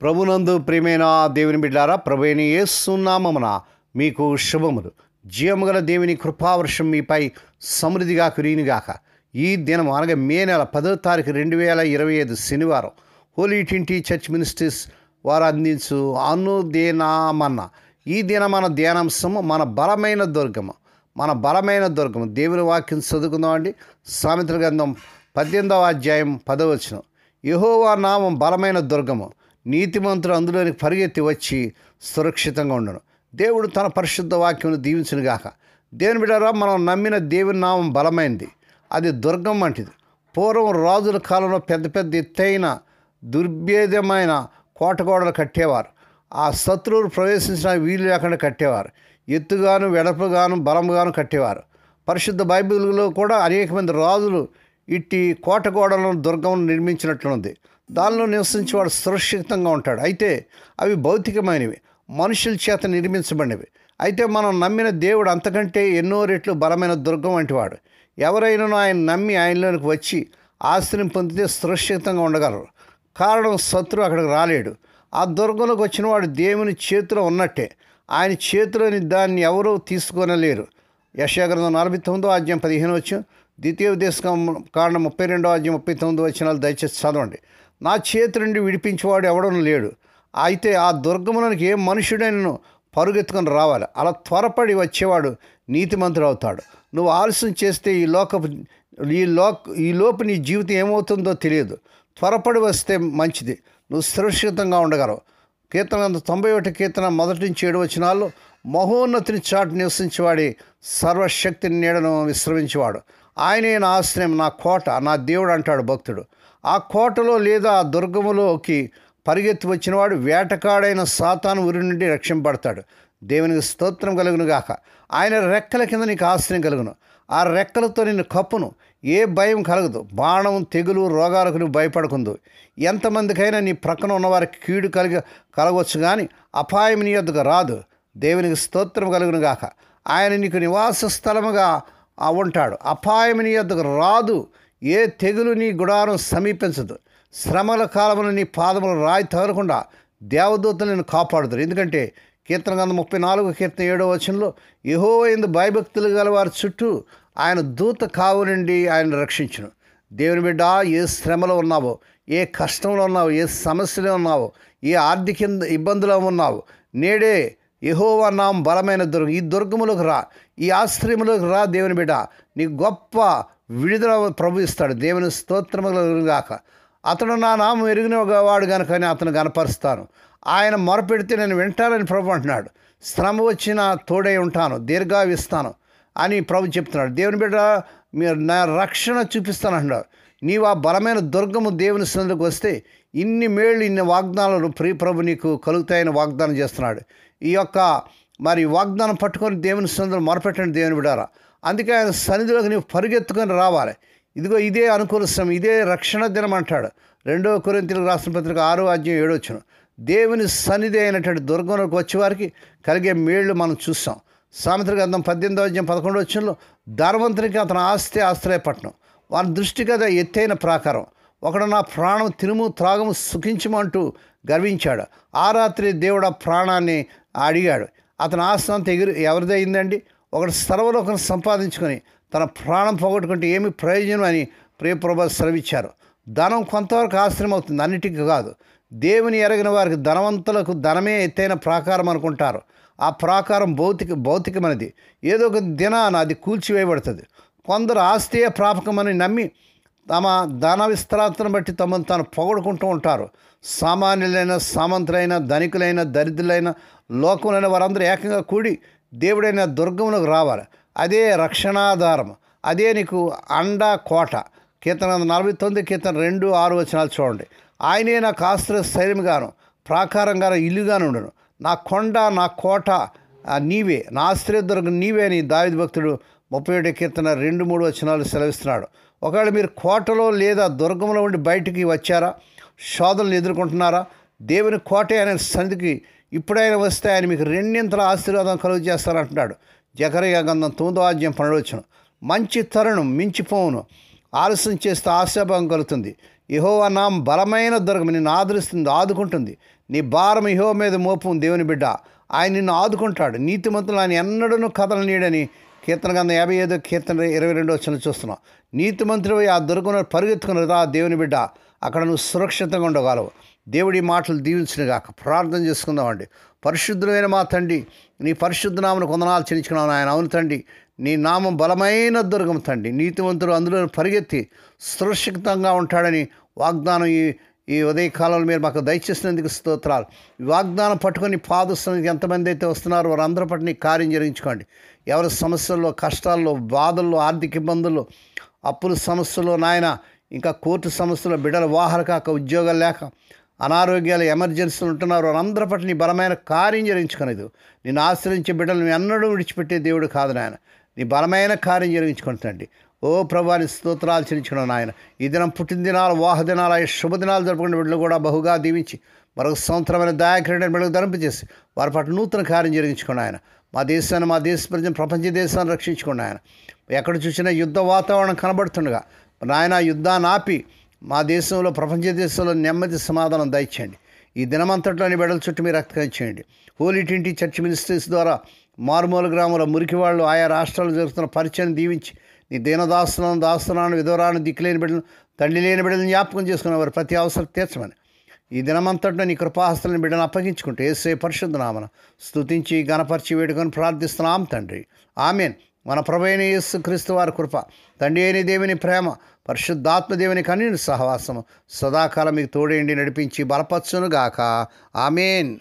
ప్రభునందు ప్రియమైన దేవుని బిడ్డారా, ప్రభువైన యేసు నామమున మీకు శుభములు. జీవముగల దేవుని కృపావర్షం మీపై సమృద్ధిగా కురియునుగాక. ఈ దినం అనగా మే నెల 10వ తారీఖు 2025 శనివారం హోలీ ట్రింటీ చర్చ్ మినిస్ట్రీస్ వారు అందించు అనుదినమన్న ఈ దినమన ధ్యానాంశము మన బలమైన దుర్గము. దేవుని వాక్యం చదువుకుందాం అండి. సామెతల గ్రంథం 18వ అధ్యాయం 10వ వచనం. యెహోవా నామం బలమైన దుర్గము, నీతిమంతుడు అందులోనికి పరిగెత్తి వచ్చి సురక్షితంగా ఉండను. దేవుడు తన పరిశుద్ధ వాక్యం దీవించునుగాక. దేవుని బిడ్డలారా, మనం నమ్మిన దేవుని నామం బలమైనది, అది దుర్గం వంటిది. పూర్వం రాజుల కాలంలో పెద్ద పెద్ద ఎత్తైన దుర్భేద్యమైన కోటగోడలు కట్టేవారు. ఆ శత్రువులు ప్రవేశించిన వీలు లేకుండా కట్టేవారు. ఎత్తుగాను వెడపుగాను బలముగాను కట్టేవారు. పరిశుద్ధ బైబిల్లో కూడా అనేక మంది రాజులు ఇట్టి కోటగోడలను దుర్గం నిర్మించినట్లుంది. దానిలో నివసించేవాడు సురక్షితంగా ఉంటాడు. అయితే అవి భౌతికమైనవి, మనుషుల చేత నిర్మించబడినవి. అయితే మనం నమ్మిన దేవుడు అంతకంటే ఎన్నో రెట్లు బలమైన దుర్గం వంటివాడు. ఎవరైనా ఆయన నమ్మి ఆయనలోనికి వచ్చి ఆశ్రయం పొందితే సురక్షితంగా ఉండగలరు. కారణం, శత్రువు అక్కడికి రాలేడు. ఆ దుర్గంలోకి వచ్చిన వాడు దేవుని చేతిలో ఉన్నట్టే. ఆయన చేతిలోని దాన్ని ఎవరూ తీసుకొనలేరు. యెషయా గ్రంథం 49వ అధ్యాయం 15 వచనం, ద్వితీయోపదేశ కాండం 32వ అధ్యాయం 39 వచనాలు దయచేసి చదవండి. నా చేతి నుండి విడిపించేవాడు ఎవడూ లేడు. అయితే ఆ దుర్గమునికి ఏ మనుషుడైనను పరుగెత్తుకొని రావాలి. అలా త్వరపడి వచ్చేవాడు నీతిమంతుడు అవుతాడు. నువ్వు ఆలస్యం చేస్తే ఈ లోపు నీ జీవితం ఏమవుతుందో తెలియదు. త్వరపడి వస్తే మంచిది, నువ్వు సురక్షితంగా ఉండగలవు. కీర్తన 91 కీర్తన 1-7 వచనాల్లో, మహోన్నతిని చాటు నివసించేవాడి సర్వశక్తిని నీడను విశ్రమించేవాడు. ఆయనే నా ఆశ్రయం, నా కోట, నా దేవుడు అంటాడు భక్తుడు. ఆ కోటలో లేదా ఆ దుర్గములోకి పరిగెత్తి వచ్చినవాడు వేటకాడైన సాతాను ఉరి నుండి రక్షింపబడతాడు. దేవునికి స్తోత్రం కలుగును గాక. ఆయన రెక్కల కింద నీకు ఆశ్రయం కలుగును. ఆ రెక్కలతో నిన్ను కప్పును. ఏ భయం కలగదు. బాణం, తెగులు, రోగాలకు నువ్వు భయపడకుందు. ఎంతమందికైనా నీ ప్రక్కన ఉన్నవారికి కీడు కలగవచ్చు, కానీ అపాయం నీ యొద్దకు రాదు. దేవునికి స్తోత్రం కలుగును గాక. ఆయన నీకు నివాస స్థలముగా ఉంటాడు. అపాయం నీ యొద్దకు రాదు. ఏ తెగులు నీ గుడారం సమీపించదు. శ్రమల కాలమున నీ పాదములు రాయి తగలకుండా దేవదూతలు నిన్ను కాపాడుతారు. ఎందుకంటే కీర్తన గ్రంథం 34 కీర్తన 7వ వచనంలో, యెహోవా యందు భయభక్తులు గల వారి చుట్టూ ఆయన దూత కావు నుండి ఆయన రక్షించును. దేవుని బిడ్డ, ఏ శ్రమలో ఉన్నావో, ఏ కష్టంలో ఉన్నావో, ఏ సమస్యలో ఉన్నావో, ఏ ఆర్థిక ఇబ్బందులో ఉన్నావో, నేడే యెహోవా నామం బలమైన దుర్గం. ఈ దుర్గములోకి రా, ఈ ఆశ్రయములోకి రా. దేవుని బిడ్డ, నీ గొప్ప విడుదల ప్రభు ఇస్తాడు. దేవుని స్తోత్రములు గాక. అతడు నా నామం ఎరిగిన వాడు కనుక అతను గనపరుస్తాను. ఆయన మొరపెడితే నేను వింటానని ప్రభు అంటున్నాడు. శ్రమ వచ్చినా తోడై ఉంటాను, దీర్ఘావిస్తాను అని ప్రభు చెప్తున్నాడు. దేవుని బిడ్డ, మీరు నా రక్షణ చూపిస్తానంటున్నాడు. నీవు ఆ బలమైన దుర్గము దేవుని సన్నిధికి వస్తే ఇన్ని మేళ్ళు, ఇన్ని వాగ్దానాలు ప్రభు నీకు కలుగుతాయని వాగ్దానం చేస్తున్నాడు. ఈ యొక్క వాగ్దానం పట్టుకొని దేవుని సన్నిధిలో మొరపెట్టండి దేవుని బిడ్డారా. అందుకే ఆయన సన్నిధిలోకి నీవు పరిగెత్తుకొని రావాలి. ఇదిగో ఇదే అనుకూల సమయం, ఇదే రక్షణ దినం అంటాడు. 2 కొరింథీయులకు రాసిన పత్రిక 6వ అధ్యాయం 7వ వచనం. దేవుని సన్నిధి అయినటువంటి దుర్గంలోకి వచ్చేవారికి కలిగే మేళ్లు మనం చూస్తాం. సామెతల గ్రంథం 18వ అధ్యాయం 11వ వచనంలో, ధనవంతునికి అతని ఆస్తి ఆశ్రయపట్నం, వాని దృష్టికి అది ఎత్తైన ప్రాకారం. ఒకడు నా ప్రాణం తినుము త్రాగము సుఖించమంటూ గర్వించాడు. ఆ రాత్రి దేవుడు ఆ ప్రాణాన్ని అడిగాడు. అతని ఆస్తి అంతా ఎవరిదైందండి? ఒకడు సర్వలోకం సంపాదించుకొని తన ప్రాణం పోగొట్టుకుంటే ఏమి ప్రయోజనం అని ప్రియప్రభ సెలవిచ్చారు. ధనం కొంతవరకు ఆశ్రయం అవుతుంది, అన్నిటికీ కాదు. దేవుని ఎరగిన వారికి, ధనవంతులకు ధనమే ఎత్తైన ప్రాకారం అనుకుంటారు. ఆ ప్రాకారం భౌతికమైనది. ఏదో ఒక దినాన అది కూల్చివేయబడుతుంది. కొందరు ఆస్తియే ప్రాపకమని నమ్మి తమ ధన విస్తరాతను బట్టి తమను తాను పొగడుకుంటూ ఉంటారు. సామాన్యులైన, సామంతులైన, ధనికులైన, దరిద్రులైన, లోకములైన వారందరూ ఏకంగా కూడి దేవుడైన దుర్గములకు రావాలి. అదే రక్షణాధారం, అదే నీకు అండ, కోట. కీర్తన 49 కీర్తన 2-6 వచనాలు చూడండి. ఆయనే నాకు ఆశ్రయ శైలంగాను ప్రాకారంగాను ఇల్లుగాను ఉండను. నా కొండ, నా కోట నీవే, నా ఆశ్రయ దుర్గం నీవే అని దావీదు భక్తుడు 31 కీర్తన 2-3 వచనాలు సెలవిస్తున్నాడు. ఒకవేళ మీరు కోటలో లేదా దుర్గంలో ఉండి బయటికి వచ్చారా? శోధనలు ఎదుర్కొంటున్నారా? దేవుని కోటే అనే సన్నిధికి ఇప్పుడైనా వస్తే ఆయన మీకు రెండింతల ఆశీర్వాదం కలుగు చేస్తారంటున్నాడు. జకరియా గ్రంథం 9వ అధ్యాయం 12వ వచనం. మంచి తరుణం మించిపోవును, ఆలస్యం చేస్తే ఆశాభంగం కలుగుతుంది. యెహోవా నామం బలమైన దుర్గం, నిన్ను ఆదరిస్తుంది, ఆదుకుంటుంది. నీ భారం యెహోవా మీద మోపు దేవుని బిడ్డ. ఆయన నిన్ను ఆదుకుంటాడు. నీతిమంతులు ఆయన ఎన్నడూ కదలనీయడని కీర్తన గ్రంథం 55 కీర్తన 22 వచనం చూస్తున్నాం. నీతిమంతులు ఆ దొరుకున పరుగెత్తుకుని రా దేవుని బిడ్డ, అక్కడ నువ్వు సురక్షితంగా ఉండగలవు. దేవుడి మాటలు దీవించినగాక. ప్రార్థన చేసుకుందామండి. పరిశుద్ధమైన మా తండ్రి, నీ పరిశుద్ధ నామను వందనాలు చెల్లించుకున్నాను ఆయన. అవును తండ్రి, నీ నామం బలమైన దుర్గం తండ్రి. నీతిమంతుడు అందులో పరిగెత్తి సురక్షితంగా ఉంటాడని వాగ్దానం ఈ ఉదయకాలంలో మీరు మాకు దయచేసినందుకు స్తోత్రాలు. ఈ వాగ్దానం పట్టుకొని పాదస్తునికి ఎంతమంది అయితే వస్తున్నారో వారందరూ పట్ల నీ కార్యం జరిగించుకోండి. ఎవరి సమస్యల్లో, కష్టాల్లో, బాధల్లో, ఆర్థిక ఇబ్బందుల్లో, అప్పుల సమస్యల్లో నాయన, ఇంకా కోర్టు సమస్యల్లో, బిడ్డల వివాహాలు కాక, ఉద్యోగాలు లేక, అనారోగ్యాలు, ఎమర్జెన్సీలు ఉంటున్నారు వారందరి పట్ల నీ బలమైన కార్యం జరిగించుకునేది. నేను ఆశ్రయించే బిడ్డలు నువ్వు ఎన్నడూ విడిచిపెట్టే దేవుడు కాదు నాయన. నీ బలమైన కార్యం జరిగించుకుంటుందండి. ఓ ప్రభువాని స్తోత్రాలు చెల్లించుకున్నాను నాయన. ఈ దినం పుట్టినదినాలు, వివాహ దినాలు, శుభదినాలు జరుపుకునే బిడ్డలు కూడా బహుగా దీవించి మరొక సంవత్సరమైన దయాక్రీడని బిడ్డలకు ధరింపజేసి వారి పట్ల నూతన కార్యం జరిగించుకున్నాను ఆయన. మా దేశాన్ని, మా దేశ ప్రజలను, ప్రపంచ దేశాన్ని రక్షించుకున్నాను ఆయన. ఎక్కడ చూసినా యుద్ధ వాతావరణం కనబడుతుండగా నాయన యుద్ధాన్ని ఆపి మా దేశంలో, ప్రపంచ దేశంలో నెమ్మది సమాధానం దయచేయండి. ఈ దినమంతట్లోని బిడ్డల చుట్టూ మీరు రక్తం చేయండి. హోలీ ట్వంటీ చర్చ్ మినిస్ట్రీస్ ద్వారా మారుమూల గ్రామంలో మురికి వాళ్ళు, ఆయా రాష్ట్రాల్లో జరుగుతున్న పరిచయం దీవించి నీ దీనదాస్తులను, దాస్తులను, విధవరాలను, దిక్కులేని బిడ్డలను, తల్లి లేని బిడ్డలను జ్ఞాపకం చేసుకున్న వారి ప్రతి అవసరం తీర్చమని ఈ దినమంతట్లో నీ కృపాహస్తులను బిడ్డను అప్పగించుకుంటూ యేసయ్య పరిశుద్ధ నామమున స్తుతించి ఘనపరిచి వేడుకొని ప్రార్థిస్తున్నాం తండ్రి. ఆమేన్. మన ప్రభువైన యేసుక్రీస్తు వారి కృప, తండ్రి అయిన దేవుని ప్రేమ, పరిశుద్ధాత్మ దేవుని కన్నుని సహవాసము సదాకాలం మీకు తోడేండి నడిపించి బలపరచును గాక. ఆమేన్.